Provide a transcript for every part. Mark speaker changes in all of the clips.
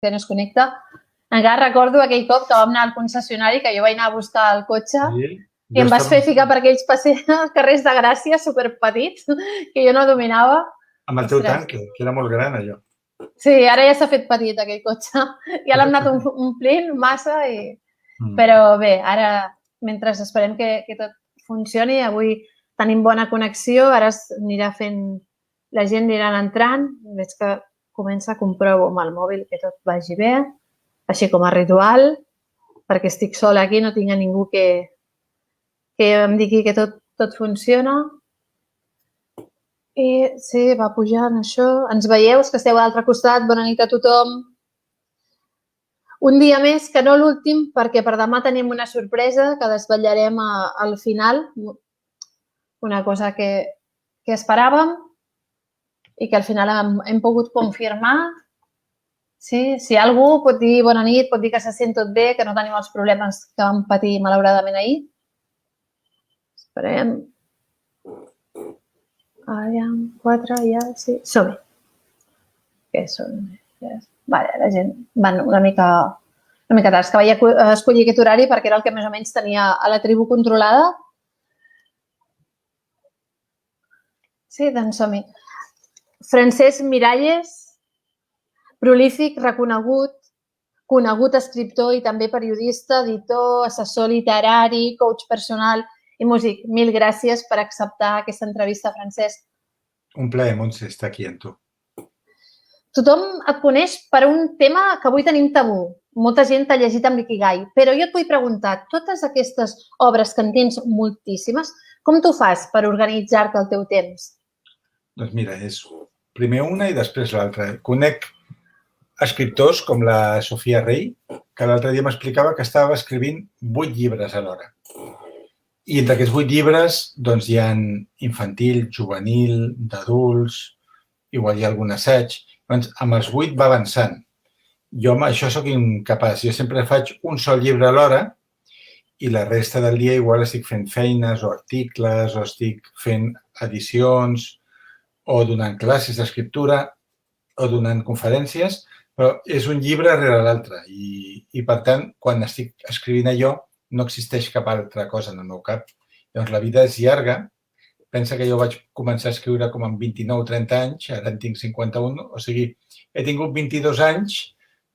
Speaker 1: que no es connecta. Encara recordo aquell cop que vam anar al concessionari, que jo vaig anar a buscar el cotxe i em vas fer ficar per aquells carrers de Gràcia superpetits que jo no dominava.
Speaker 2: Amb el teu tanque, que era molt gran, allò.
Speaker 1: Sí, ara ja s'ha fet petit aquell cotxe. Ja l'hem anat omplint massa i... Però bé, ara, mentre esperem que tot funcioni, avui tenim bona connexió, ara anirà fent... La gent anirà entrant, veig que comença a comprovar amb el mòbil que tot vagi bé, així com a ritual, perquè estic sola aquí, no tinc a ningú que em digui que tot funciona. I sí, va pujant això. Ens veieu, que esteu a l'altre costat. Bona nit a tothom. Un dia més, que no l'últim, perquè per demà tenim una sorpresa que desvetllarem al final. Una cosa que esperàvem i que al final hem pogut confirmar. Sí, si algú pot dir bona nit, pot dir que se sent tot bé, que no tenim els problemes que vam patir malauradament ahir. Esperem. Aviam, 4, ja, sí. Som-hi. Què són? Vale, la gent van una mica tard. És que vaig escollir aquest horari perquè era el que més o menys tenia a la tribu controlada. Sí, doncs som-hi. Francesc Miralles, prolífic, reconegut, conegut escriptor i també periodista, editor, assessor literari, coach personal i músic. Mil gràcies per acceptar aquesta entrevista, Francesc.
Speaker 2: Un plaer, Montse, estar aquí amb tu.
Speaker 1: Tothom et coneix per un tema que avui tenim tabú. Molta gent t'ha llegit amb l'ikigai, però jo et vull preguntar, totes aquestes obres que en tens moltíssimes, com tu fas per organitzar-te el teu temps?
Speaker 2: Doncs mira, és primer una i després l'altra. Conec escriptors com la Sofia Rey, que l'altre dia m'explicava que estava escrivint 8 llibres alhora. I entre aquests 8 llibres doncs, hi ha infantil, juvenil, d'adults, igual hi ha algun assaig. Doncs, amb els 8 va avançant. Jo amb això sóc incapaç. Jo sempre faig un sol llibre alhora i la resta del dia igual estic fent feines o articles o estic fent edicions o donant classes d'escriptura o donant conferències, però és un llibre rere l'altre i, per tant, quan estic escrivint allò, no existeix cap altra cosa en el meu cap. Llavors, la vida és llarga. Pensa que jo vaig començar a escriure com amb 29 o 30 anys, ara en tinc 51, o sigui, he tingut 22 anys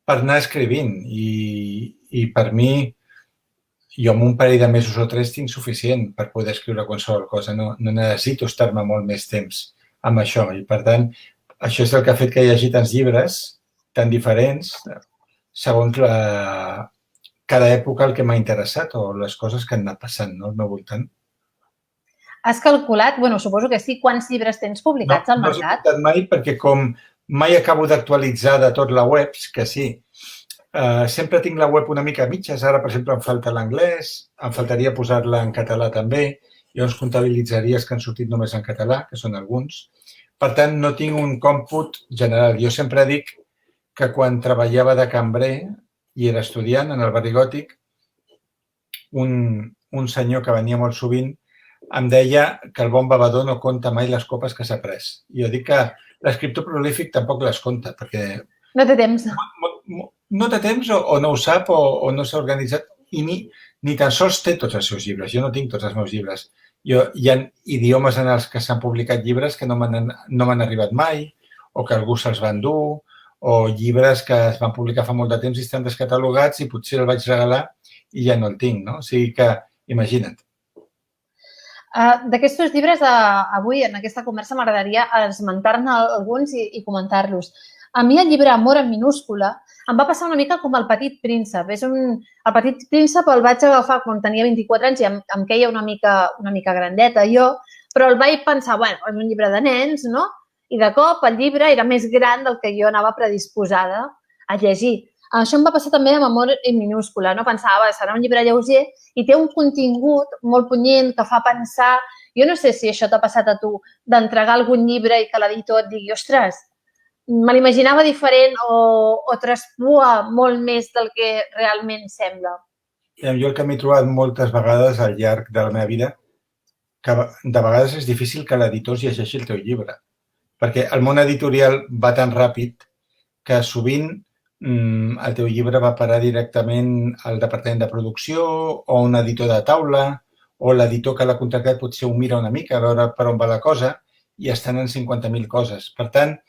Speaker 2: per anar escrivint i per mi, jo amb un parell de mesos o 3 tinc suficient per poder escriure qualsevol cosa. No necessito estar-me molt més temps amb això i, per tant, això és el que ha fet que hi hagi tants llibres tan diferents segons cada època el que m'ha interessat o les coses que han anat passant al meu voltant.
Speaker 1: Has calculat, suposo que sí, quants llibres tens publicats al mercat?
Speaker 2: No he comptat mai perquè com mai acabo d'actualitzar de tot la web, que sí, sempre tinc la web una mica a mitges. Ara, per exemple, em falta l'anglès, em faltaria posar-la en català també. Jo ens comptabilitzaria els que han sortit només en català, que són alguns. Per tant, no tinc un còmput general. Jo sempre dic que quan treballava de cambrer i era estudiant en el barri gòtic, un senyor que venia molt sovint em deia que el bon bevedor no compta mai les copes que s'ha pres. Jo dic que l'escriptor prolífic tampoc les compta, perquè...
Speaker 1: No té temps.
Speaker 2: No té temps o no ho sap o no s'ha organitzat i ni tan sols té tots els seus llibres. Jo no tinc tots els meus llibres. Hi ha idiomes en els que s'han publicat llibres que no m'han arribat mai o que algú se'ls va endur o llibres que es van publicar fa molt de temps i estan descatalogats i potser el vaig regalar i ja no el tinc, no? O sigui que, imagina't.
Speaker 1: D'aquests llibres, avui, en aquesta conversa, m'agradaria esmentar-ne alguns i comentar-los. A mi el llibre Amor en minúscula em va passar una mica com El petit príncep. El petit príncep el vaig agafar quan tenia 24 anys i em queia una mica grandeta jo, però el vaig pensar, és un llibre de nens, no? I de cop el llibre era més gran del que jo anava predisposada a llegir. Això em va passar també amb Amor en minúscula, no? Pensava, serà un llibre lleuger i té un contingut molt punyent que fa pensar. Jo no sé si això t'ha passat a tu, d'entregar algun llibre i que l'editor et digui, ostres, me l'imaginava diferent o traspua molt més del que realment sembla.
Speaker 2: Jo el que m'he trobat moltes vegades al llarg de la meva vida, que de vegades és difícil que l'editor llegeixi el teu llibre, perquè el món editorial va tan ràpid que sovint el teu llibre va parar directament al departament de producció o a un editor de taula, o l'editor que l'ha contractat potser ho mira una mica a veure per on va la cosa i estan en 50.000 coses. Per tant,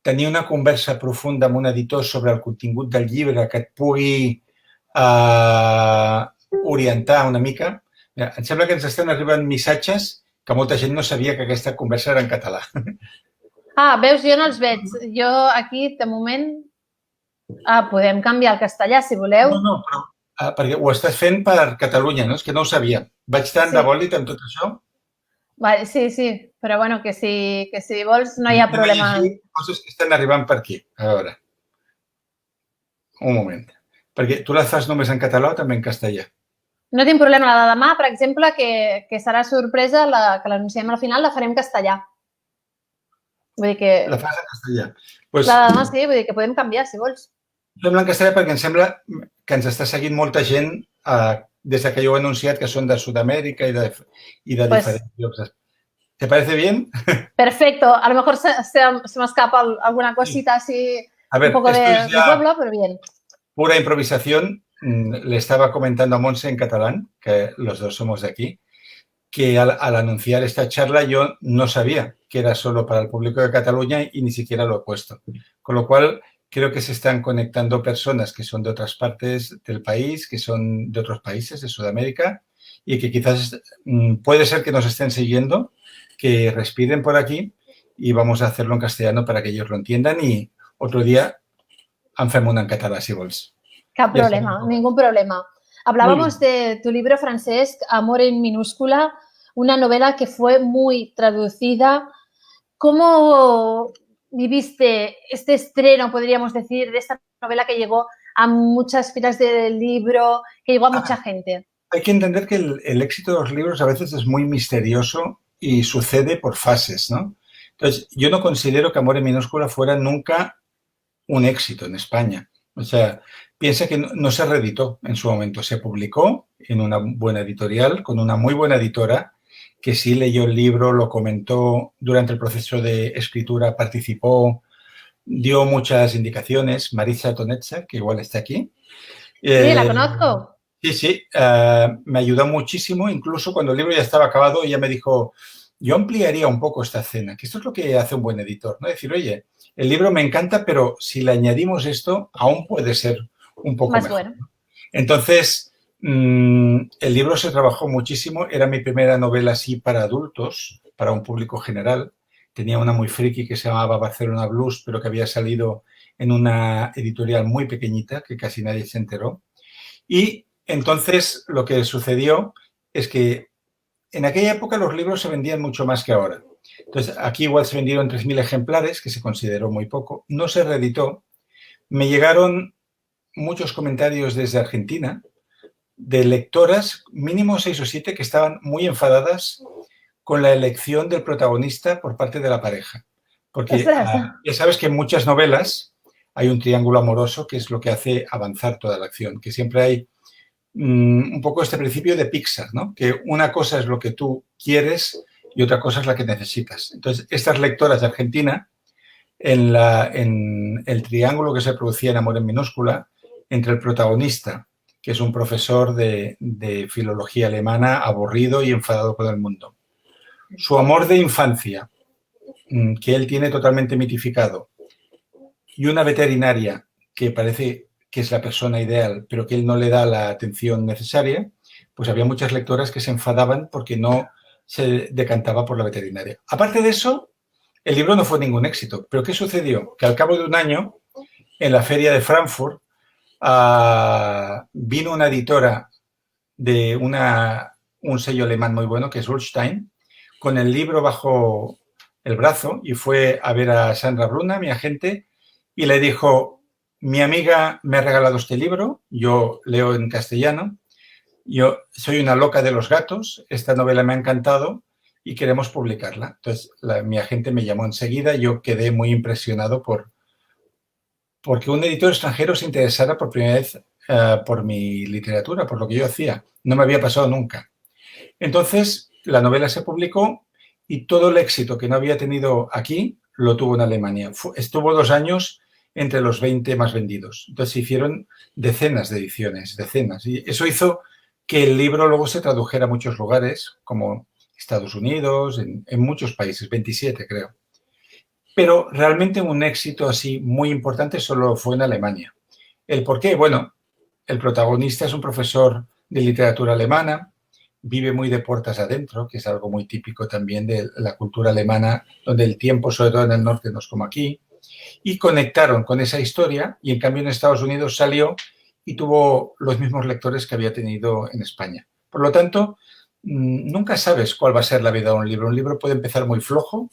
Speaker 2: tenir una conversa profunda amb un editor sobre el contingut del llibre que et pugui orientar una mica. Mira, em sembla que ens estan arribant missatges que molta gent no sabia que aquesta conversa era en català.
Speaker 1: Veus, jo no els veig. Jo aquí, de moment, podem canviar al castellà, si voleu.
Speaker 2: No, però perquè ho estàs fent per Catalunya, no? És que no ho sabia. Vaig tan de bòlit amb tot això.
Speaker 1: Vale, sí, però bueno, que si vols no hi ha problema.
Speaker 2: Coses que estan arribant per aquí. A veure. Un moment. Perquè tu les fas només en català o també en castellà?
Speaker 1: No tinc problema. La de demà, per exemple, que serà sorpresa, que l'anunciem al final, la farem en castellà. Vull dir que...
Speaker 2: La fas en castellà.
Speaker 1: La de demà sí, vull dir que podem canviar, si vols.
Speaker 2: Sembla en castellà perquè em sembla que ens està seguint molta gent des que jo he anunciat que són de Sud-amèrica i de diferents llocs. ¿Te parece bien?
Speaker 1: Perfecto. A lo mejor se me escapa alguna cosita así, un poco de pueblo, pero bien.
Speaker 2: Pura improvisación. Le estaba comentando a Monse en catalán, que los dos somos de aquí, que al anunciar esta charla yo no sabía que era solo para el público de Cataluña y ni siquiera lo he puesto. Con lo cual, creo que se están conectando personas que son de otras partes del país, que son de otros países de Sudamérica y que quizás puede ser que nos estén siguiendo, que respiren por aquí y vamos a hacerlo en castellano para que ellos lo entiendan y otro día en fem una en català, si vols.
Speaker 1: Cap problema, ningún problema. Hablábamos de tu libro, Francesc, Amor en minúscula, una novela que fue muy traducida. ¿Cómo viviste este estreno, podríamos decir, de esta novela que llegó a muchas filas del libro, que llegó a mucha gente?
Speaker 2: Hay que entender que el éxito de los libros a veces es muy misterioso y sucede por fases, ¿no? Entonces, yo no considero que Amor en minúscula fuera nunca un éxito en España. O sea, piensa que no se reeditó en su momento. Se publicó en una buena editorial, con una muy buena editora, que sí leyó el libro, lo comentó durante el proceso de escritura, participó, dio muchas indicaciones. Maritza Tonetza, que igual está aquí.
Speaker 1: Sí, la conozco.
Speaker 2: Sí, me ayudó muchísimo. Incluso cuando el libro ya estaba acabado, ella me dijo, yo ampliaría un poco esta escena, que esto es lo que hace un buen editor, ¿no? Decir, oye, el libro me encanta, pero si le añadimos esto, aún puede ser un poco
Speaker 1: más
Speaker 2: mejor.
Speaker 1: Bueno.
Speaker 2: Entonces, el libro se trabajó muchísimo. Era mi primera novela así para adultos, para un público general. Tenía una muy friki que se llamaba Barcelona Blues, pero que había salido en una editorial muy pequeñita, que casi nadie se enteró. Y entonces lo que sucedió es que en aquella época los libros se vendían mucho más que ahora. Entonces, aquí igual se vendieron 3.000 ejemplares, que se consideró muy poco. No se reeditó. Me llegaron muchos comentarios desde Argentina de lectoras, mínimo 6 o 7, que estaban muy enfadadas con la elección del protagonista por parte de la pareja. Porque ya sabes que en muchas novelas hay un triángulo amoroso que es lo que hace avanzar toda la acción, que siempre hay un poco este principio de Pixar, ¿no? Que una cosa es lo que tú quieres y otra cosa es la que necesitas. Entonces, estas lectoras de Argentina, en el triángulo que se producía en Amor en minúscula, entre el protagonista, que es un profesor de filología alemana, aburrido y enfadado con el mundo, su amor de infancia, que él tiene totalmente mitificado, y una veterinaria que parece que es la persona ideal, pero que él no le da la atención necesaria, pues había muchas lectoras que se enfadaban porque no se decantaba por la veterinaria. Aparte de eso, el libro no fue ningún éxito. ¿Pero qué sucedió? Que al cabo de un año, en la feria de Frankfurt, vino una editora de un sello alemán muy bueno, que es Ullstein, con el libro bajo el brazo y fue a ver a Sandra Bruna, mi agente, y le dijo, mi amiga me ha regalado este libro, yo leo en castellano, yo soy una loca de los gatos, esta novela me ha encantado y queremos publicarla. Entonces, mi agente me llamó enseguida y yo quedé muy impresionado porque un editor extranjero se interesara por primera vez por mi literatura, por lo que yo hacía. No me había pasado nunca. Entonces, la novela se publicó y todo el éxito que no había tenido aquí lo tuvo en Alemania. Estuvo 2 años entre los 20 más vendidos. Entonces se hicieron decenas de ediciones, decenas. Y eso hizo que el libro luego se tradujera a muchos lugares, como Estados Unidos, en muchos países, 27 creo. Pero realmente un éxito así muy importante solo fue en Alemania. ¿El por qué? Bueno, el protagonista es un profesor de literatura alemana, vive muy de puertas adentro, que es algo muy típico también de la cultura alemana, donde el tiempo, sobre todo en el norte, no es como aquí, y conectaron con esa historia y en cambio en Estados Unidos salió y tuvo los mismos lectores que había tenido en España. Por lo tanto, nunca sabes cuál va a ser la vida de un libro. Un libro puede empezar muy flojo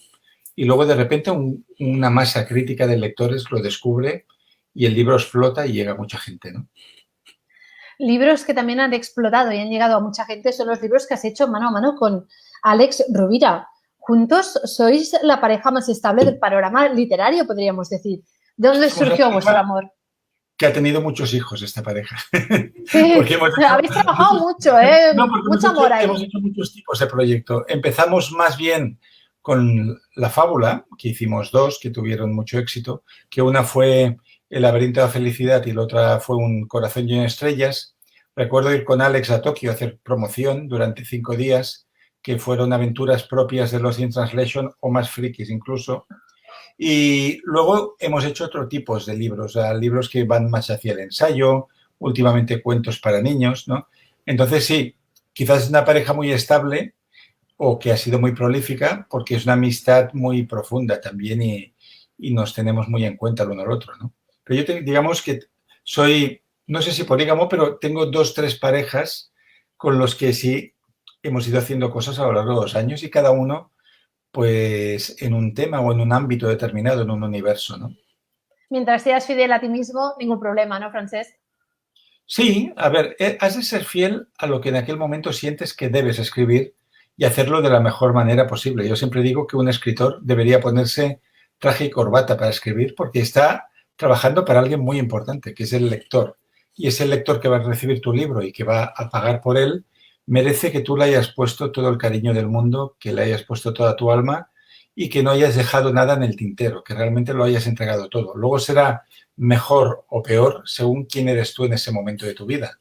Speaker 2: y luego de repente una masa crítica de lectores lo descubre y el libro explota y llega a mucha gente, ¿no?
Speaker 1: Libros que también han explotado y han llegado a mucha gente son los libros que has hecho mano a mano con Alex Rovira. Juntos sois la pareja más estable del panorama literario, podríamos decir. ¿De dónde surgió vuestro amor?
Speaker 2: Que ha tenido muchos hijos esta pareja.
Speaker 1: Sí, porque habéis trabajado mucho, ¿eh?
Speaker 2: No, porque
Speaker 1: mucho amor ahí.
Speaker 2: Hemos hecho muchos tipos de proyecto. Empezamos más bien con la fábula, que hicimos dos, que tuvieron mucho éxito, que una fue El laberinto de la felicidad y la otra fue Un corazón lleno de estrellas. Recuerdo ir con Alex a Tokio a hacer promoción durante 5 días, que fueron aventuras propias de Lost in Translation o más frikis incluso. Y luego hemos hecho otro tipo de libros, libros que van más hacia el ensayo, últimamente cuentos para niños, ¿no? Entonces sí, quizás es una pareja muy estable o que ha sido muy prolífica porque es una amistad muy profunda también y nos tenemos muy en cuenta el uno al otro, ¿no? Pero yo digamos que soy, no sé si polígamo, pero tengo 2, 3 parejas con los que sí hemos ido haciendo cosas a lo largo de los años y cada uno pues en un tema o en un ámbito determinado, en un universo, ¿no?
Speaker 1: Mientras seas fidel a ti mismo, ningún problema, ¿no, Francesc?
Speaker 2: Sí, a ver, has de ser fiel a lo que en aquel momento sientes que debes escribir y hacerlo de la mejor manera posible. Yo siempre digo que un escritor debería ponerse traje y corbata para escribir porque está trabajando para alguien muy importante, que es el lector. Y ese lector que va a recibir tu libro y que va a pagar por él, merece que tú le hayas puesto todo el cariño del mundo, que le hayas puesto toda tu alma y que no hayas dejado nada en el tintero, que realmente lo hayas entregado todo. Luego será mejor o peor según quién eres tú en ese momento de tu vida.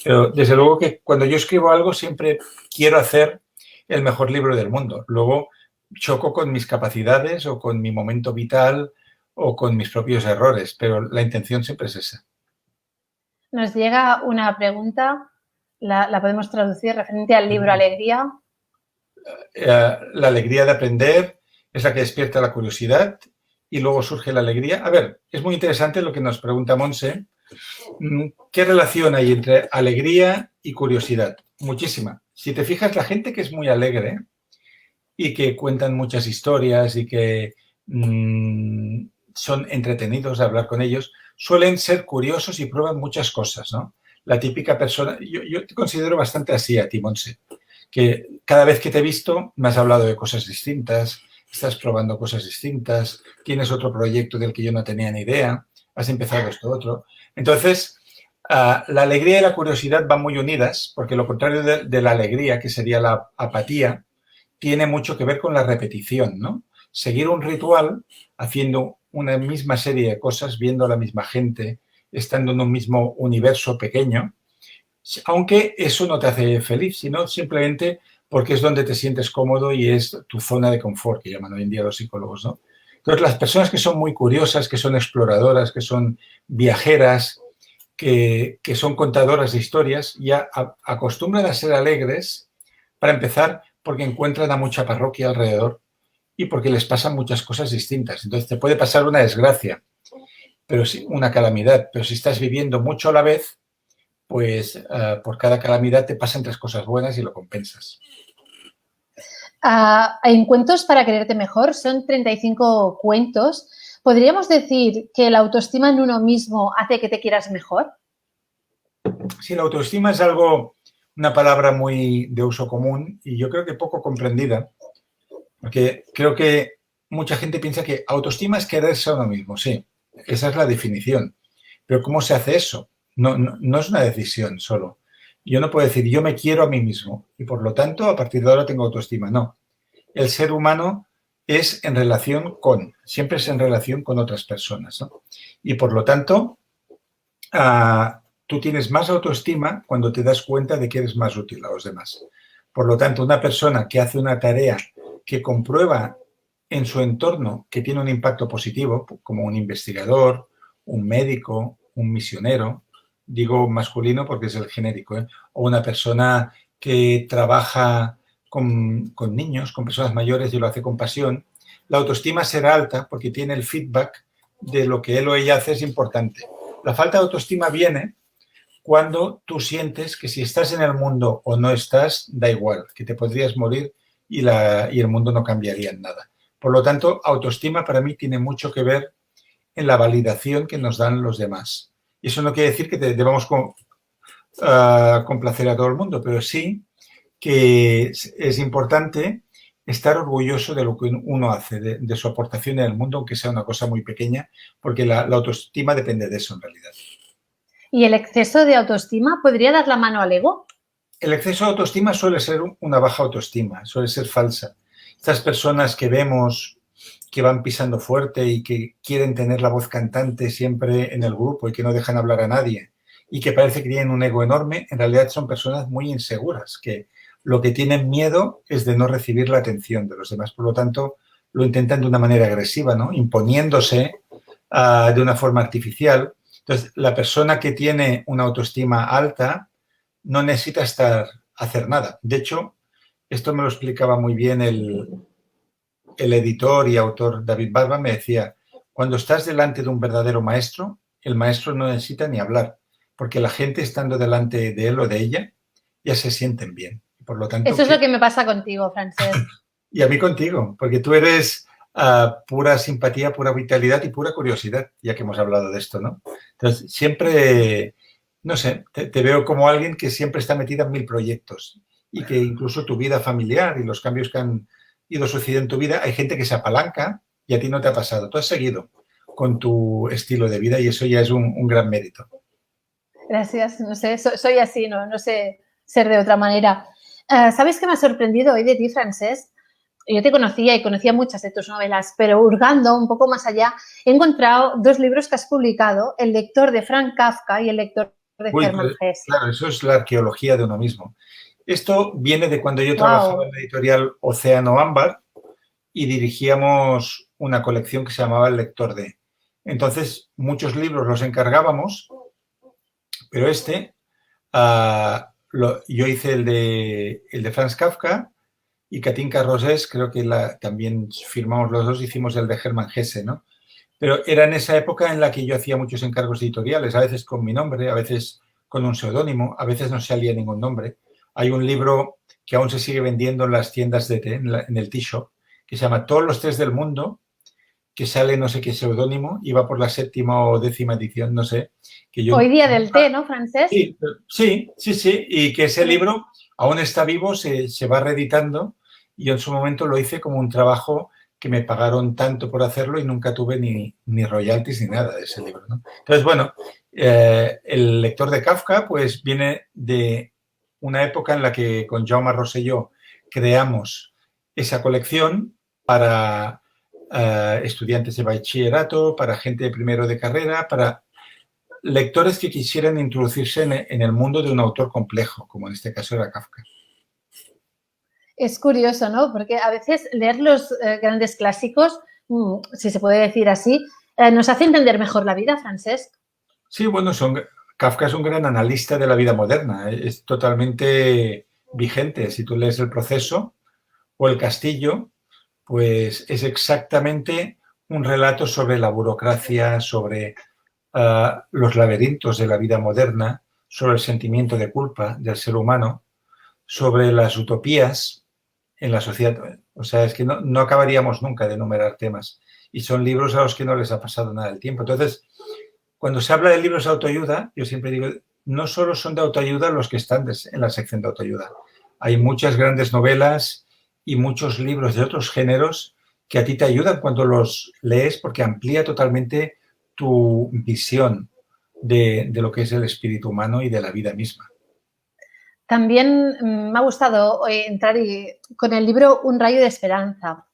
Speaker 2: Pero desde luego que cuando yo escribo algo siempre quiero hacer el mejor libro del mundo. Luego choco con mis capacidades o con mi momento vital o con mis propios errores, pero la intención siempre es esa.
Speaker 1: Nos llega una pregunta, la podemos traducir, referente al libro Alegría.
Speaker 2: La alegría de aprender es la que despierta la curiosidad y luego surge la alegría. A ver, es muy interesante lo que nos pregunta Monse. ¿Qué relación hay entre alegría y curiosidad? Muchísima. Si te fijas, la gente que es muy alegre y que cuentan muchas historias y que son entretenidos de hablar con ellos, suelen ser curiosos y prueban muchas cosas, ¿no? La típica persona, yo te considero bastante así a ti, Monse, que cada vez que te he visto me has hablado de cosas distintas, estás probando cosas distintas, tienes otro proyecto del que yo no tenía ni idea, has empezado esto otro. Entonces, la alegría y la curiosidad van muy unidas, porque lo contrario de la alegría, que sería la apatía, tiene mucho que ver con la repetición, ¿no? Seguir un ritual haciendo una misma serie de cosas, viendo a la misma gente, estando en un mismo universo pequeño, aunque eso no te hace feliz, sino simplemente porque es donde te sientes cómodo y es tu zona de confort, que llaman hoy en día los psicólogos, ¿no? Entonces, las personas que son muy curiosas, que son exploradoras, que son viajeras, que son contadoras de historias, ya acostumbran a ser alegres, para empezar, porque encuentran a mucha parroquia alrededor y porque les pasan muchas cosas distintas. Entonces, te puede pasar una desgracia, pero sí, una calamidad, pero si estás viviendo mucho a la vez, pues por cada calamidad te pasan 3 cosas buenas y lo compensas.
Speaker 1: En Cuentos para quererte mejor son 35 cuentos. ¿Podríamos decir que la autoestima en uno mismo hace que te quieras mejor?
Speaker 2: Sí, la autoestima es una palabra muy de uso común y yo creo que poco comprendida, porque creo que mucha gente piensa que autoestima es quererse a uno mismo, sí, esa es la definición. Pero ¿cómo se hace eso? No es una decisión solo. Yo no puedo decir, yo me quiero a mí mismo y por lo tanto, a partir de ahora tengo autoestima. No. El ser humano es en relación con, siempre es en relación con otras personas, ¿no? Y por lo tanto, tú tienes más autoestima cuando te das cuenta de que eres más útil a los demás. Por lo tanto, una persona que hace una tarea que comprueba en su entorno que tiene un impacto positivo, como un investigador, un médico, un misionero, digo masculino porque es el genérico, ¿eh? O una persona que trabaja con niños, con personas mayores y lo hace con pasión, la autoestima será alta porque tiene el feedback de lo que él o ella hace es importante. La falta de autoestima viene cuando tú sientes que si estás en el mundo o no estás, da igual, que te podrías morir y el mundo no cambiaría en nada. Por lo tanto, autoestima para mí tiene mucho que ver en la validación que nos dan los demás. Y eso no quiere decir que debamos complacer a todo el mundo, pero sí que es importante estar orgulloso de lo que uno hace, de su aportación en el mundo, aunque sea una cosa muy pequeña, porque la autoestima depende de eso en realidad.
Speaker 1: ¿Y el exceso de autoestima podría dar la mano al ego?
Speaker 2: El exceso de autoestima suele ser una baja autoestima, suele ser falsa. Estas personas que vemos que van pisando fuerte y que quieren tener la voz cantante siempre en el grupo y que no dejan hablar a nadie y que parece que tienen un ego enorme, en realidad son personas muy inseguras, que lo que tienen miedo es de no recibir la atención de los demás. Por lo tanto, lo intentan de una manera agresiva, ¿no? Imponiéndose de una forma artificial. Entonces, la persona que tiene una autoestima alta no necesita hacer nada. De hecho, esto me lo explicaba muy bien el editor y autor David Barba, me decía, cuando estás delante de un verdadero maestro, el maestro no necesita ni hablar, porque la gente estando delante de él o de ella ya se sienten bien. Por lo tanto,
Speaker 1: eso es lo que me pasa contigo, Francesc.
Speaker 2: Y a mí contigo, porque tú eres pura simpatía, pura vitalidad y pura curiosidad, ya que hemos hablado de esto, ¿no? Entonces, siempre, no sé, te veo como alguien que siempre está metida en 1000 proyectos y que incluso tu vida familiar y los cambios que han ido sucediendo en tu vida, hay gente que se apalanca y a ti no te ha pasado. Tú has seguido con tu estilo de vida y eso ya es un gran mérito.
Speaker 1: Gracias, no sé, soy así, no sé ser de otra manera. ¿Sabes qué me ha sorprendido hoy de ti, Francesc? Yo te conocía y conocía muchas de tus novelas, pero hurgando un poco más allá, he encontrado 2 libros que has publicado, El lector de Franz Kafka y El lector de Hermann Hesse.
Speaker 2: Claro, eso es la arqueología de uno mismo. Esto viene de cuando yo trabajaba en la editorial Océano Ámbar y dirigíamos una colección que se llamaba El lector de. Entonces, muchos libros los encargábamos, pero yo hice el de Franz Kafka y Katinka Rosés, creo que también firmamos los dos, hicimos el de Hermann Hesse, ¿no? Pero era en esa época en la que yo hacía muchos encargos editoriales, a veces con mi nombre, a veces con un seudónimo, a veces no salía ningún nombre. Hay un libro que aún se sigue vendiendo en las tiendas de té, en el T-Shop, que se llama Todos los tés del mundo, que sale no sé qué seudónimo, y va por la 7ª o 10ª edición, no sé. Que yo...
Speaker 1: Hoy día del té, ¿no, Francesc?
Speaker 2: Sí, y que ese libro aún está vivo, se va reeditando, y yo en su momento lo hice como un trabajo que me pagaron tanto por hacerlo y nunca tuve ni royalties ni nada de ese libro, ¿no? Entonces, bueno, el lector de Kafka pues viene de una época en la que con Jaume Rosselló creamos esa colección para estudiantes de bachillerato, para gente de primero de carrera, para lectores que quisieran introducirse en el mundo de un autor complejo, como en este caso era Kafka.
Speaker 1: Es curioso, ¿no? Porque a veces leer los grandes clásicos, si se puede decir así, nos hace entender mejor la vida, Francesc.
Speaker 2: Sí, bueno, Kafka es un gran analista de la vida moderna. Es totalmente vigente. Si tú lees El proceso o El castillo, pues es exactamente un relato sobre la burocracia, sobre los laberintos de la vida moderna, sobre el sentimiento de culpa del ser humano, sobre las utopías en la sociedad. O sea, es que no acabaríamos nunca de enumerar temas. Y son libros a los que no les ha pasado nada el tiempo. Entonces, cuando se habla de libros de autoayuda, yo siempre digo, no solo son de autoayuda los que están en la sección de autoayuda. Hay muchas grandes novelas y muchos libros de otros géneros que a ti te ayudan cuando los lees porque amplía totalmente tu visión de lo que es el espíritu humano y de la vida misma.
Speaker 1: También me ha gustado entrar con el libro Un rayo de esperanza.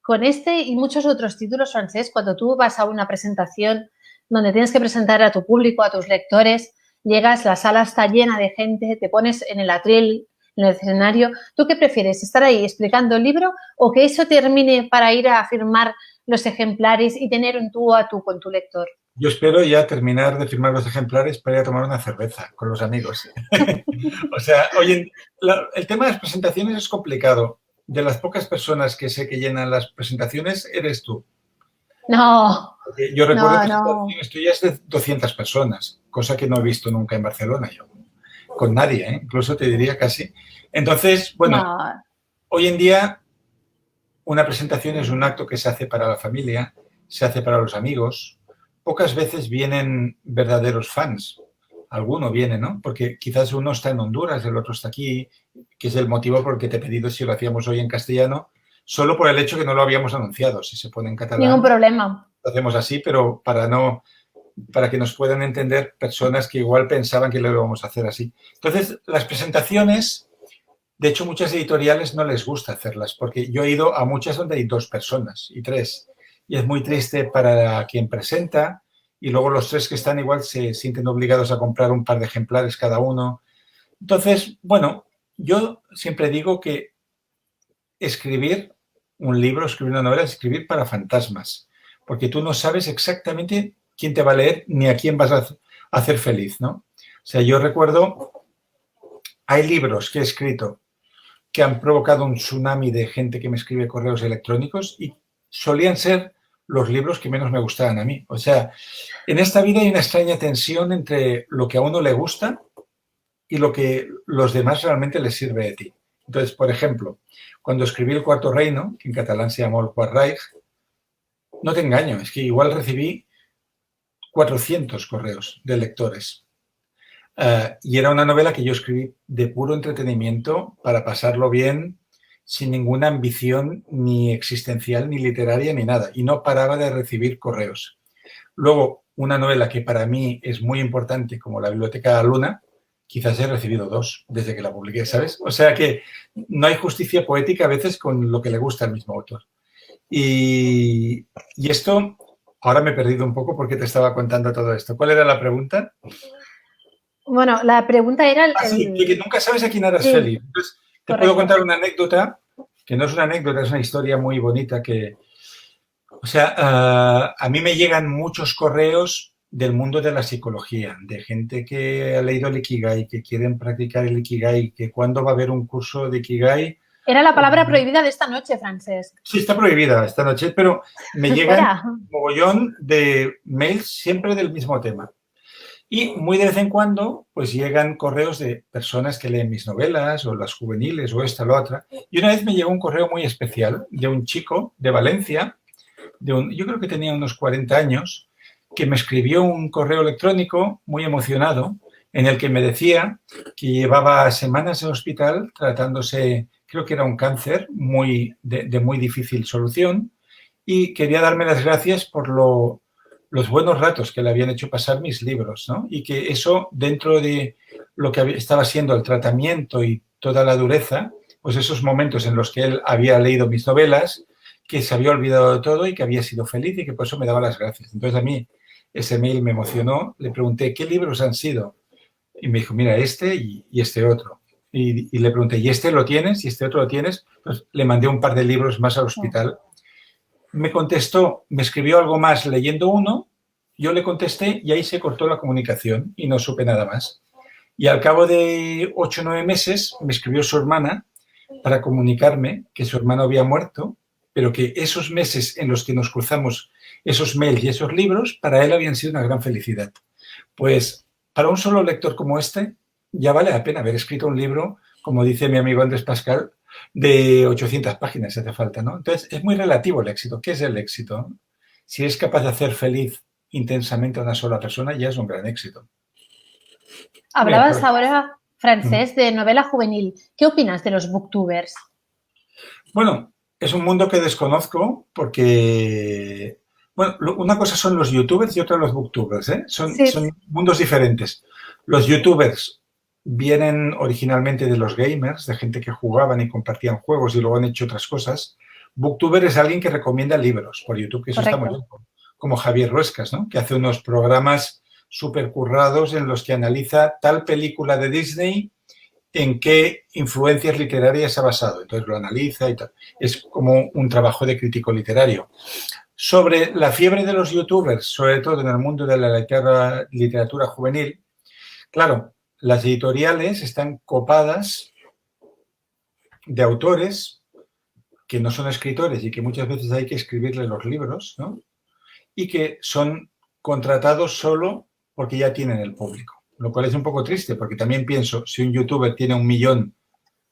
Speaker 1: con este y muchos otros títulos, Francesc, cuando tú vas a una presentación donde tienes que presentar a tu público, a tus lectores, llegas, la sala está llena de gente, te pones en el atril, en el escenario. ¿Tú qué prefieres? ¿Estar ahí explicando el libro o que eso termine para ir a firmar los ejemplares y tener un tú a tú con tu lector?
Speaker 2: Yo espero ya terminar de firmar los ejemplares para ir a tomar una cerveza con los amigos. O sea, oye, el tema de las presentaciones es complicado. De las pocas personas que sé que llenan las presentaciones, eres tú.
Speaker 1: No,
Speaker 2: Yo recuerdo
Speaker 1: no,
Speaker 2: presentaciones tuyas de 200 personas, cosa que no he visto nunca en Barcelona yo. Con nadie, ¿eh? Incluso te diría casi. Entonces, bueno,
Speaker 1: no.
Speaker 2: hoy en día una presentación es un acto que se hace para la familia, se hace para los amigos. Pocas veces vienen verdaderos fans. Alguno viene, ¿no? Porque quizás uno está en Honduras, el otro está aquí, que es el motivo por el que te he pedido si lo hacíamos hoy en castellano, solo por el hecho que no lo habíamos anunciado. Si se pone en catalán,
Speaker 1: Ningún problema.
Speaker 2: lo hacemos así, pero para que nos puedan entender personas que igual pensaban que lo íbamos a hacer así. Entonces, las presentaciones, de hecho, muchas editoriales no les gusta hacerlas, porque yo he ido a muchas donde hay 2 personas y 3. Y es muy triste para quien presenta y luego los 3 que están igual se sienten obligados a comprar un par de ejemplares cada uno. Entonces, bueno, yo siempre digo que escribir un libro, escribir una novela, es escribir para fantasmas, porque tú no sabes exactamente quién te va a leer ni a quién vas a hacer feliz, ¿no? O sea, yo recuerdo, hay libros que he escrito que han provocado un tsunami de gente que me escribe correos electrónicos y solían ser los libros que menos me gustaban a mí. O sea, en esta vida hay una extraña tensión entre lo que a uno le gusta y lo que los demás realmente les sirve de ti. Entonces, por ejemplo, cuando escribí El Cuarto Reino, que en catalán se llamó El Quart Reich, no te engaño, es que igual recibí 400 correos de lectores. Y era una novela que yo escribí de puro entretenimiento para pasarlo bien, sin ninguna ambición ni existencial, ni literaria, ni nada. Y no paraba de recibir correos. Luego, una novela que para mí es muy importante, como La Biblioteca de la Luna, quizás he recibido 2 desde que la publiqué, ¿sabes? O sea que no hay justicia poética a veces con lo que le gusta al mismo autor. Y esto, ahora me he perdido un poco porque te estaba contando todo esto. ¿Cuál era la pregunta?
Speaker 1: Bueno, la pregunta era...
Speaker 2: Sí, que nunca sabes a quién harás feliz. Entonces, te puedo contar una anécdota, que no es una anécdota, es una historia muy bonita que... O sea, a mí me llegan muchos correos del mundo de la psicología, de gente que ha leído el Ikigai, que quieren practicar el Ikigai, que cuándo va a haber un curso de Ikigai.
Speaker 1: Era la palabra prohibida de esta noche, Francesc.
Speaker 2: Sí, está prohibida esta noche, pero me llegan un mogollón de mails siempre del mismo tema. Y muy de vez en cuando, pues llegan correos de personas que leen mis novelas o las juveniles o esta o la otra. Y una vez me llegó un correo muy especial de un chico de Valencia, yo creo que tenía unos 40 años, que me escribió un correo electrónico muy emocionado en el que me decía que llevaba semanas en hospital tratándose, creo que era un cáncer de muy difícil solución, y quería darme las gracias por los buenos ratos que le habían hecho pasar mis libros, ¿no? Y que eso, dentro de lo que estaba siendo el tratamiento y toda la dureza, pues esos momentos en los que él había leído mis novelas, que se había olvidado de todo y que había sido feliz y que por eso me daba las gracias. Entonces a mí ese mail me emocionó, le pregunté, ¿qué libros han sido? Y me dijo, mira, este y este otro. Y le pregunté, ¿y este lo tienes? ¿Y este otro lo tienes? Pues le mandé un par de libros más al hospital. Me contestó, me escribió algo más leyendo uno, yo le contesté y ahí se cortó la comunicación y no supe nada más. Y al cabo de 8 o 9 meses me escribió su hermana para comunicarme que su hermano había muerto, pero que esos meses en los que nos cruzamos esos mails y esos libros, para él habían sido una gran felicidad. Pues para un solo lector como este, ya vale la pena haber escrito un libro, como dice mi amigo Andrés Pascal, de 800 páginas si hace falta, ¿no? Entonces, es muy relativo el éxito. ¿Qué es el éxito? Si es capaz de hacer feliz intensamente a una sola persona, ya es un gran éxito.
Speaker 1: Hablabas ahora, Francesc, de novela juvenil. ¿Qué opinas de los booktubers?
Speaker 2: Bueno, es un mundo que desconozco porque... Bueno, una cosa son los youtubers y otra los booktubers, ¿eh? Son mundos diferentes. Los youtubers vienen originalmente de los gamers, de gente que jugaban y compartían juegos y luego han hecho otras cosas. Booktuber es alguien que recomienda libros por YouTube, que eso está muy bien. Como Javier Ruescas, ¿no? Que hace unos programas súper currados en los que analiza tal película de Disney en qué influencias literarias se ha basado. Entonces lo analiza y tal. Es como un trabajo de crítico literario. Sobre la fiebre de los youtubers, sobre todo en el mundo de la literatura juvenil, claro, las editoriales están copadas de autores que no son escritores y que muchas veces hay que escribirle los libros, ¿no? Y que son contratados solo porque ya tienen el público. Lo cual es un poco triste, porque también pienso, si un youtuber tiene 1 millón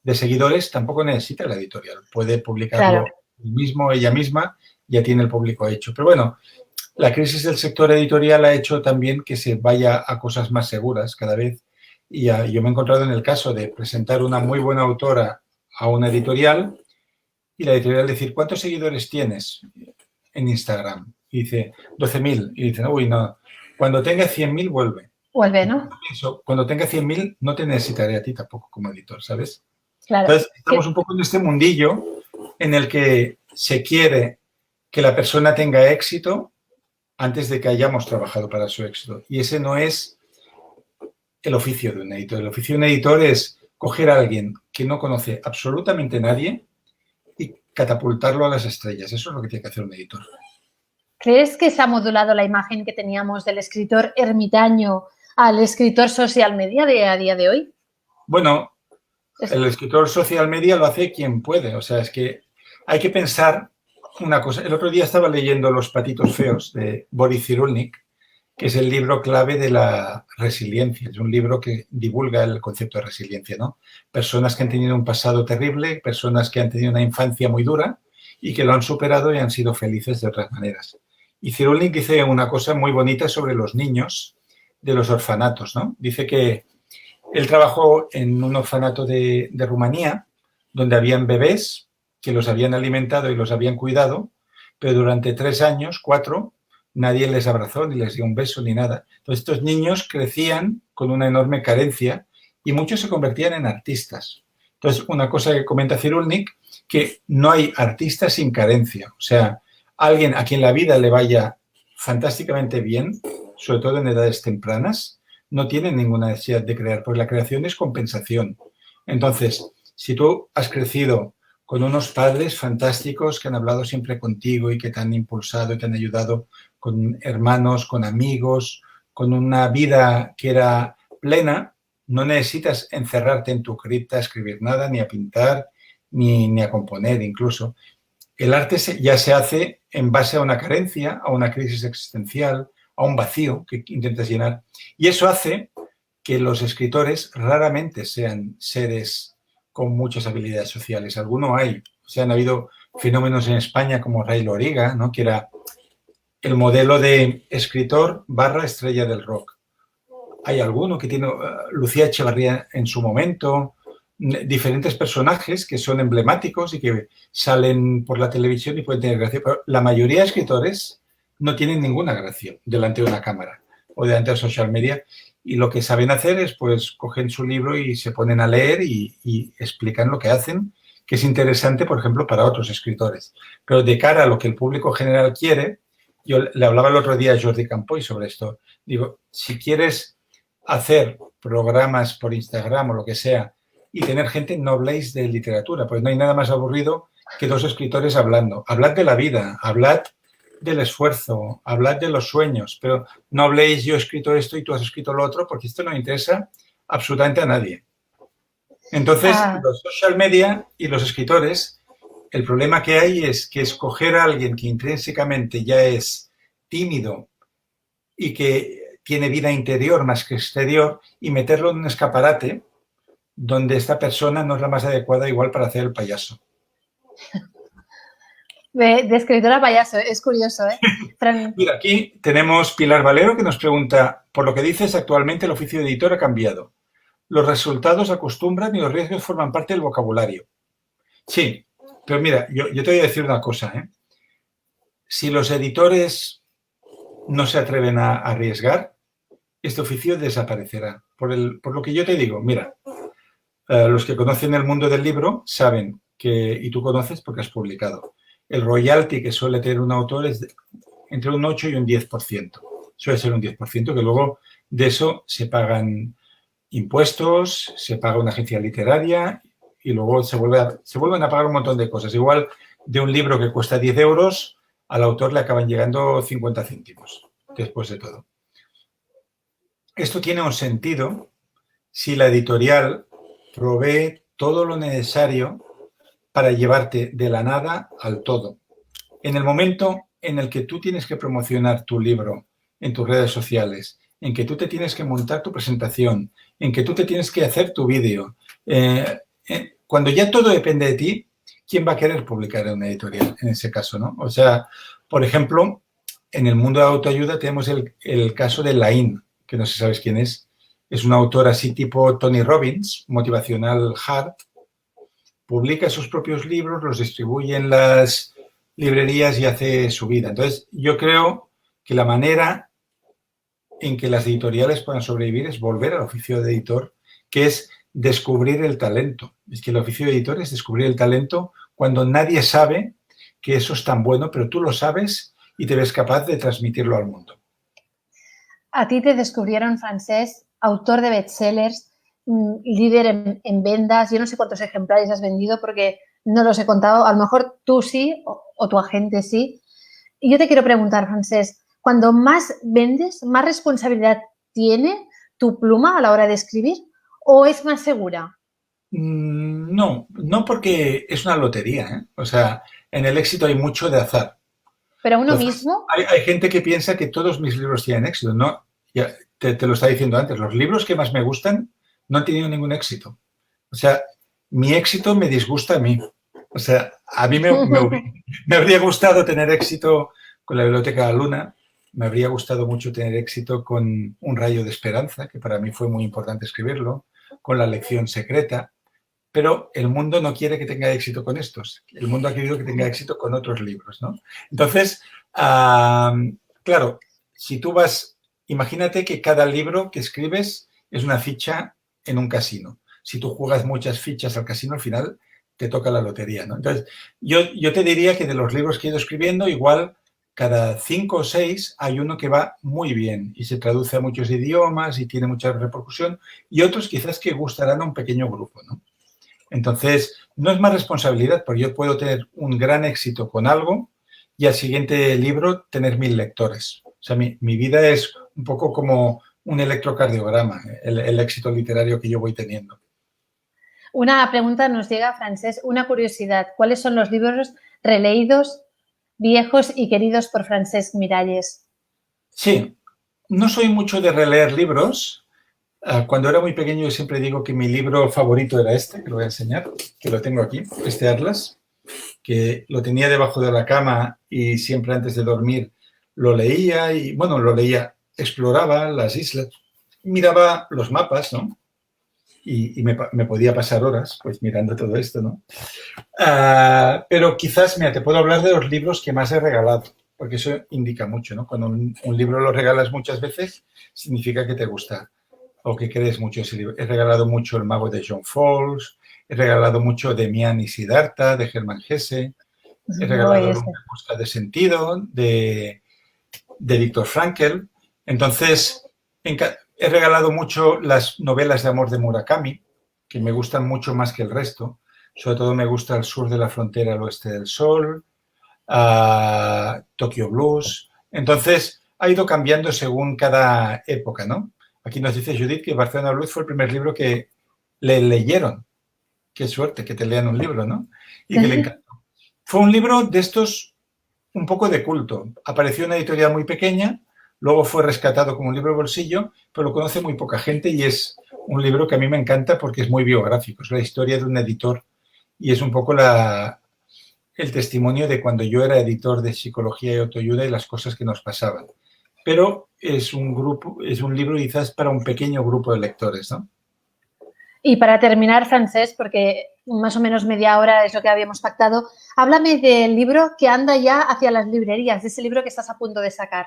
Speaker 2: de seguidores, tampoco necesita la editorial. Puede publicarlo él mismo, ella misma, ya tiene el público hecho. Pero bueno, la crisis del sector editorial ha hecho también que se vaya a cosas más seguras cada vez. Y yo me he encontrado en el caso de presentar una muy buena autora a una editorial y la editorial decir, ¿cuántos seguidores tienes en Instagram? Y dice, 12.000. Y dicen, uy, no, cuando tenga 100.000 vuelve.
Speaker 1: Vuelve, ¿no?
Speaker 2: Cuando tenga 100.000 no te necesitaré a ti tampoco como editor, ¿sabes?
Speaker 1: Claro.
Speaker 2: Entonces, estamos un poco en este mundillo en el que se quiere que la persona tenga éxito antes de que hayamos trabajado para su éxito. Y ese no es el oficio de un editor. El oficio de un editor es coger a alguien que no conoce absolutamente nadie y catapultarlo a las estrellas. Eso es lo que tiene que hacer un editor.
Speaker 1: ¿Crees que se ha modulado la imagen que teníamos del escritor ermitaño al escritor social media de a día de hoy?
Speaker 2: Bueno, el escritor social media lo hace quien puede. O sea, es que hay que pensar una cosa. El otro día estaba leyendo Los patitos feos de Boris Cyrulnik, que es el libro clave de la resiliencia. Es un libro que divulga el concepto de resiliencia, ¿no? Personas que han tenido un pasado terrible, personas que han tenido una infancia muy dura y que lo han superado y han sido felices de otras maneras. Y Cyrulnik dice una cosa muy bonita sobre los niños de los orfanatos, ¿no? Dice que él trabajó en un orfanato de Rumanía, donde habían bebés que los habían alimentado y los habían cuidado, pero durante 3 años, 4, nadie les abrazó, ni les dio un beso, ni nada. Entonces, estos niños crecían con una enorme carencia y muchos se convertían en artistas. Entonces, una cosa que comenta Cyrulnik, que no hay artistas sin carencia. O sea, alguien a quien la vida le vaya fantásticamente bien, sobre todo en edades tempranas, no tiene ninguna necesidad de crear, porque la creación es compensación. Entonces, si tú has crecido con unos padres fantásticos que han hablado siempre contigo y que te han impulsado y te han ayudado, con hermanos, con amigos, con una vida que era plena, no necesitas encerrarte en tu cripta a escribir nada, ni a pintar, ni a componer incluso. El arte ya se hace en base a una carencia, a una crisis existencial, a un vacío que intentas llenar. Y eso hace que los escritores raramente sean seres con muchas habilidades sociales. Alguno hay. O sea, han habido fenómenos en España como Ray Loriga, ¿no? Que era el modelo de escritor / estrella del rock. Hay alguno que tiene Lucía Echevarría en su momento, diferentes personajes que son emblemáticos y que salen por la televisión y pueden tener gracia, pero la mayoría de escritores no tienen ninguna gracia delante de una cámara o delante de social media, y lo que saben hacer es, pues, cogen su libro y se ponen a leer y explican lo que hacen, que es interesante, por ejemplo, para otros escritores. Pero de cara a lo que el público general quiere, yo le hablaba el otro día a Jordi Campoy sobre esto. Digo, si quieres hacer programas por Instagram o lo que sea y tener gente, no habléis de literatura, pues no hay nada más aburrido que 2 escritores hablando. Hablad de la vida, hablad del esfuerzo, hablad de los sueños, pero no habléis yo he escrito esto y tú has escrito lo otro, porque esto no interesa absolutamente a nadie. Entonces, los social media y los escritores, el problema que hay es que escoger a alguien que intrínsecamente ya es tímido y que tiene vida interior más que exterior y meterlo en un escaparate donde esta persona no es la más adecuada igual para hacer el payaso.
Speaker 1: De escritora a payaso, es curioso, ¿eh?
Speaker 2: Mira, aquí tenemos Pilar Valero que nos pregunta, por lo que dices, actualmente el oficio de editor ha cambiado. Los resultados acostumbran y los riesgos forman parte del vocabulario. Sí, pero mira, yo te voy a decir una cosa, ¿eh? Si los editores no se atreven a arriesgar, este oficio desaparecerá. Por lo que yo te digo, mira, los que conocen el mundo del libro saben que, y tú conoces porque has publicado, el royalty que suele tener un autor es entre un 8 y un 10%. Suele ser un 10%, que luego de eso se pagan impuestos, se paga una agencia literaria y luego se vuelven a pagar un montón de cosas. Igual de un libro que cuesta 10 euros, al autor le acaban llegando 50 céntimos, después de todo. Esto tiene un sentido si la editorial provee todo lo necesario para llevarte de la nada al todo. En el momento en el que tú tienes que promocionar tu libro en tus redes sociales, en que tú te tienes que montar tu presentación, en que tú te tienes que hacer tu vídeo, cuando ya todo depende de ti, ¿quién va a querer publicar en una editorial en ese caso, no? O sea, por ejemplo, en el mundo de autoayuda tenemos el caso de Laín, que no sé si sabes quién es. Es un autor así tipo Tony Robbins, motivacional hard. Publica sus propios libros, los distribuye en las librerías y hace su vida. Entonces, yo creo que la manera en que las editoriales puedan sobrevivir es volver al oficio de editor, que es descubrir el talento. Es que el oficio de editor es descubrir el talento cuando nadie sabe que eso es tan bueno, pero tú lo sabes y te ves capaz de transmitirlo al mundo.
Speaker 1: A ti te descubrieron, Francesc, autor de bestsellers, líder en ventas. Yo no sé cuántos ejemplares has vendido porque no los he contado. A lo mejor tú sí o tu agente sí. Y yo te quiero preguntar, Francesc, cuando más vendes, ¿más responsabilidad tiene tu pluma a la hora de escribir o es más segura?
Speaker 2: No, no porque es una lotería, ¿eh? O sea, en el éxito hay mucho de azar.
Speaker 1: Pero uno
Speaker 2: Entonces,
Speaker 1: mismo,
Speaker 2: hay gente que piensa que todos mis libros tienen éxito. No, ya te lo estaba diciendo antes, los libros que más me gustan no han tenido ningún éxito. O sea, mi éxito me disgusta a mí. O sea, a mí me habría gustado tener éxito con la Biblioteca de la Luna, me habría gustado mucho tener éxito con Un rayo de esperanza, que para mí fue muy importante escribirlo, con La lección secreta, pero el mundo no quiere que tenga éxito con estos. El mundo ha querido que tenga éxito con otros libros, ¿no? Entonces, claro, si tú vas, imagínate que cada libro que escribes es una ficha en un casino. Si tú juegas muchas fichas al casino, al final te toca la lotería, ¿no? Entonces, yo te diría que de los libros que he ido escribiendo, igual cada 5 o 6 hay uno que va muy bien y se traduce a muchos idiomas y tiene mucha repercusión, y otros quizás que gustarán a un pequeño grupo, ¿no? Entonces, no es más responsabilidad, porque yo puedo tener un gran éxito con algo y al siguiente libro tener 1000 lectores. O sea, mi vida es un poco como un electrocardiograma, el éxito literario que yo voy teniendo.
Speaker 1: una pregunta nos llega, Francesc, una curiosidad. ¿Cuáles son los libros releídos, viejos y queridos por Francesc Miralles?
Speaker 2: Sí, no soy mucho de releer libros. Cuando era muy pequeño yo siempre digo que mi libro favorito era este, que lo voy a enseñar, que lo tengo aquí, este Atlas, que lo tenía debajo de la cama y siempre antes de dormir lo leía y, bueno, lo leía, exploraba las islas, miraba los mapas, ¿no? Y me podía pasar horas pues mirando todo esto, ¿no? Pero quizás, mira, te puedo hablar de los libros que más he regalado, porque eso indica mucho, ¿no? Cuando un libro lo regalas muchas veces, significa que te gusta o que crees mucho ese libro. He regalado mucho El mago de John Fowles, he regalado mucho Demián y Siddhartha, de Hermann Hesse, he regalado En busca de sentido, de Viktor Frankl. Entonces, he regalado mucho las novelas de amor de Murakami, que me gustan mucho más que el resto. Sobre todo me gusta El sur de la frontera al oeste del sol, Tokyo Blues. Entonces, ha ido cambiando según cada época, ¿no? Aquí nos dice Judith que Barcelona Blues fue el primer libro que le leyeron. Qué suerte que te lean un libro, ¿no? Y que le encantó. Fue un libro de estos un poco de culto. Apareció en una editorial muy pequeña, luego fue rescatado como un libro de bolsillo, pero lo conoce muy poca gente y es un libro que a mí me encanta porque es muy biográfico. Es la historia de un editor y es un poco el testimonio de cuando yo era editor de psicología y autoayuda y las cosas que nos pasaban. Pero es un libro quizás para un pequeño grupo de lectores, ¿no?
Speaker 1: Y para terminar, Francesc, porque más o menos media hora es lo que habíamos pactado, háblame del libro que anda ya hacia las librerías, de ese libro que estás a punto de sacar.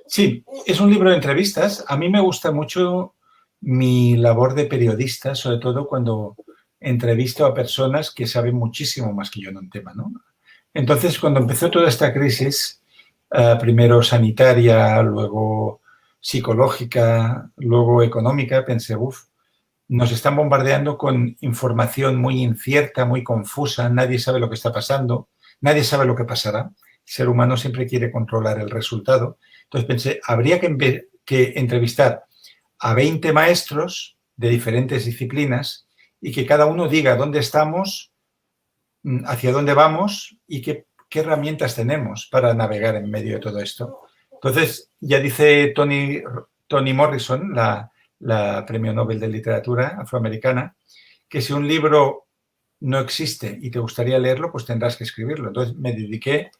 Speaker 2: Sí, es un libro de entrevistas. A mí me gusta mucho mi labor de periodista, sobre todo cuando entrevisto a personas que saben muchísimo más que yo en un tema, ¿no? Entonces, cuando empezó toda esta crisis, primero sanitaria, luego psicológica, luego económica, pensé, nos están bombardeando con información muy incierta, muy confusa, nadie sabe lo que está pasando, nadie sabe lo que pasará. El ser humano siempre quiere controlar el resultado. Entonces pensé, habría que entrevistar a 20 maestros de diferentes disciplinas y que cada uno diga dónde estamos, hacia dónde vamos y qué herramientas tenemos para navegar en medio de todo esto. Entonces, ya dice Toni Morrison, la premio Nobel de Literatura afroamericana, que si un libro no existe y te gustaría leerlo, pues tendrás que escribirlo. Entonces me dediqué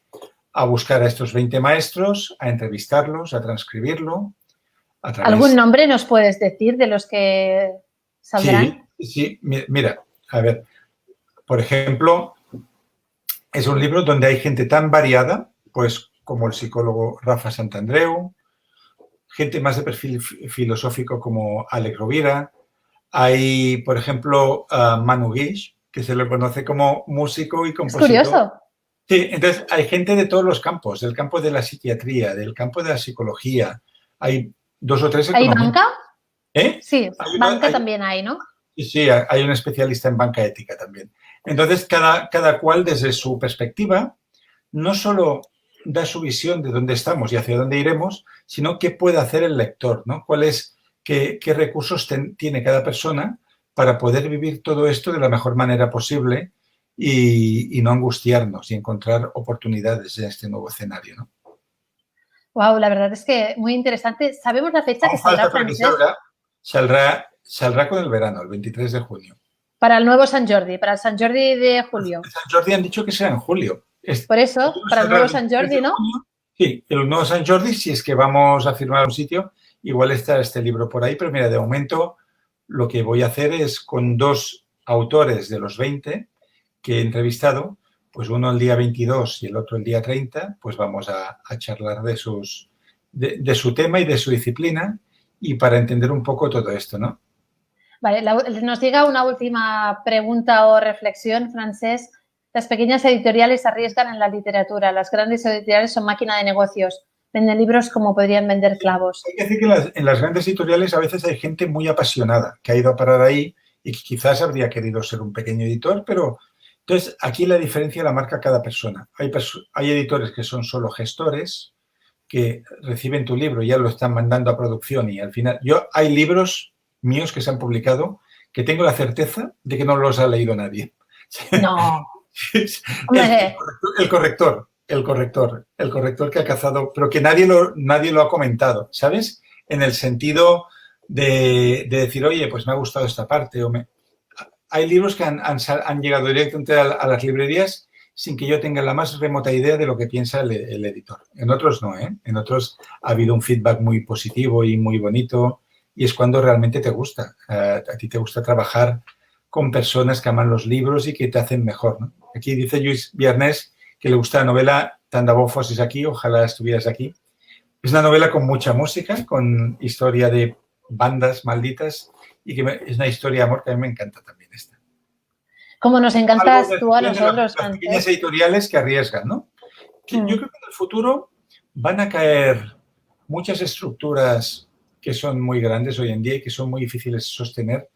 Speaker 2: a buscar a estos 20 maestros, a entrevistarlos, a transcribirlo.
Speaker 1: ¿Algún nombre nos puedes decir de los que saldrán?
Speaker 2: Sí, mira, a ver, por ejemplo, es un libro donde hay gente tan variada, pues como el psicólogo Rafa Santandreu, gente más de perfil filosófico como Alex Rovira. Hay, por ejemplo, Manu Guix, que se le conoce como músico y compositor.
Speaker 1: Es curioso.
Speaker 2: Sí, entonces hay gente de todos los campos, del campo de la psiquiatría, del campo de la psicología. Hay 2 o 3
Speaker 1: economistas. ¿Hay banca? Sí, banca también hay, ¿no?
Speaker 2: Sí, hay un especialista en banca ética también. Entonces, cada cual desde su perspectiva no solo da su visión de dónde estamos y hacia dónde iremos, sino qué puede hacer el lector, ¿no? Qué recursos tiene cada persona para poder vivir todo esto de la mejor manera posible y no angustiarnos y encontrar oportunidades en este nuevo escenario, ¿no?
Speaker 1: Wow, la verdad es que muy interesante. ¿Sabemos la fecha que saldrá, Francesc?
Speaker 2: Saldrá con el verano, el 23 de junio.
Speaker 1: Para el nuevo Sant Jordi, para el Sant Jordi de julio.
Speaker 2: El Sant Jordi han dicho que será en julio.
Speaker 1: Por eso, para el nuevo Sant Jordi, ¿no?
Speaker 2: Sí, el nuevo Sant Jordi, si es que vamos a firmar un sitio, igual está este libro por ahí, pero mira, de momento lo que voy a hacer es con 2 autores de los 20 que he entrevistado, pues uno el día 22 y el otro el día 30, pues vamos a charlar de su tema y de su disciplina y para entender un poco todo esto, ¿no?
Speaker 1: Vale, nos llega una última pregunta o reflexión, Francesc. Las pequeñas editoriales arriesgan en la literatura. Las grandes editoriales son máquina de negocios. Venden libros como podrían vender clavos.
Speaker 2: Hay que decir que en las grandes editoriales a veces hay gente muy apasionada que ha ido a parar ahí y que quizás habría querido ser un pequeño editor, pero entonces aquí la diferencia la marca cada persona. Hay editores que son solo gestores, que reciben tu libro y ya lo están mandando a producción y al final... Hay libros míos que se han publicado que tengo la certeza de que no los ha leído nadie.
Speaker 1: No.
Speaker 2: El corrector que ha cazado, pero que nadie lo ha comentado, ¿sabes? En el sentido de decir, oye, pues me ha gustado esta parte. Hay libros que han llegado directamente a las librerías sin que yo tenga la más remota idea de lo que piensa el editor. En otros no, ¿eh? En otros ha habido un feedback muy positivo y muy bonito y es cuando realmente te gusta. A ti te gusta trabajar con personas que aman los libros y que te hacen mejor, ¿no? Aquí dice Lluís Viernes que le gusta la novela Tant de bo fossis aquí, ojalá estuvieras aquí. Es una novela con mucha música, con historia de bandas malditas y que es una historia de amor que a mí me encanta también esta.
Speaker 1: Como nos encantas tú a nosotros,
Speaker 2: las pequeñas editoriales que arriesgan, ¿no? Yo creo que en el futuro van a caer muchas estructuras que son muy grandes hoy en día y que son muy difíciles de sostener.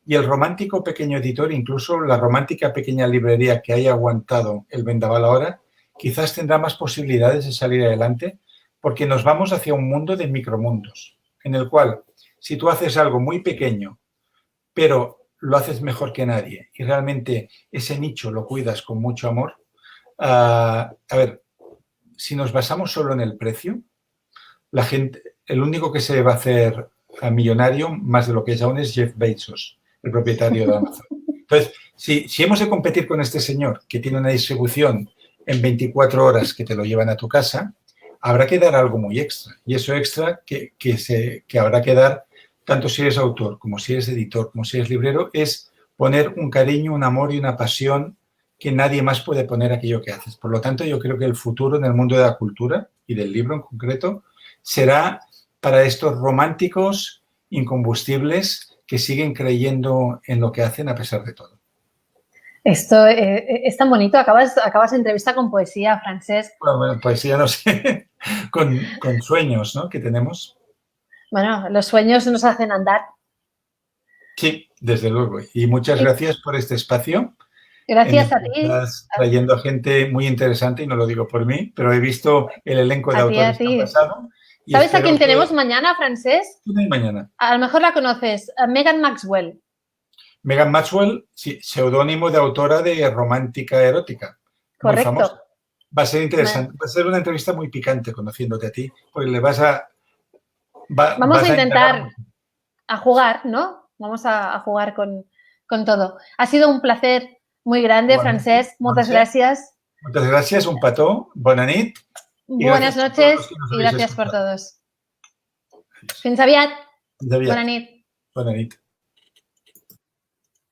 Speaker 2: Y el romántico pequeño editor, incluso la romántica pequeña librería que haya aguantado el vendaval ahora, quizás tendrá más posibilidades de salir adelante porque nos vamos hacia un mundo de micromundos, en el cual si tú haces algo muy pequeño, pero lo haces mejor que nadie y realmente ese nicho lo cuidas con mucho amor, a ver, si nos basamos solo en el precio, la gente, el único que se va a hacer millonario, más de lo que es aún, es Jeff Bezos, el propietario de Amazon. Entonces, si hemos de competir con este señor que tiene una distribución en 24 horas que te lo llevan a tu casa, habrá que dar algo muy extra. Y eso extra que habrá que dar, tanto si eres autor, como si eres editor, como si eres librero, es poner un cariño, un amor y una pasión que nadie más puede poner aquello que haces. Por lo tanto, yo creo que el futuro en el mundo de la cultura y del libro en concreto será para estos románticos incombustibles que siguen creyendo en lo que hacen a pesar de todo.
Speaker 1: Esto es tan bonito. Acabas la entrevista con poesía, Francesc.
Speaker 2: Bueno, pues ya no sé, con sueños, ¿no? Que tenemos.
Speaker 1: Bueno, los sueños nos hacen andar.
Speaker 2: Sí, desde luego. Y muchas gracias por este espacio.
Speaker 1: Gracias a
Speaker 2: en el que
Speaker 1: ti.
Speaker 2: estás trayendo a gente muy interesante, y no lo digo por mí, pero he visto el elenco de
Speaker 1: A ti, a
Speaker 2: autores que han
Speaker 1: ti.
Speaker 2: pasado. Y
Speaker 1: ¿Sabes a quién
Speaker 2: espero
Speaker 1: tenemos
Speaker 2: que...
Speaker 1: mañana, Francesc?
Speaker 2: mañana.
Speaker 1: A lo mejor la conoces, a Megan Maxwell.
Speaker 2: Megan Maxwell, sí, seudónimo de autora de romántica erótica. Muy
Speaker 1: Correcto.
Speaker 2: famosa. Va a ser interesante. Va a ser una entrevista muy picante conociéndote a ti, porque le vas a...
Speaker 1: Vamos a intentar a jugar, ¿no? Vamos a jugar con todo. Ha sido un placer muy grande, Francesc. Muchas gracias.
Speaker 2: Muchas gracias, un petó. Bona nit.
Speaker 1: Buenas noches y gracias por todos. Fins aviat.
Speaker 2: Fins aviat.
Speaker 1: Bona nit.
Speaker 2: Bona nit.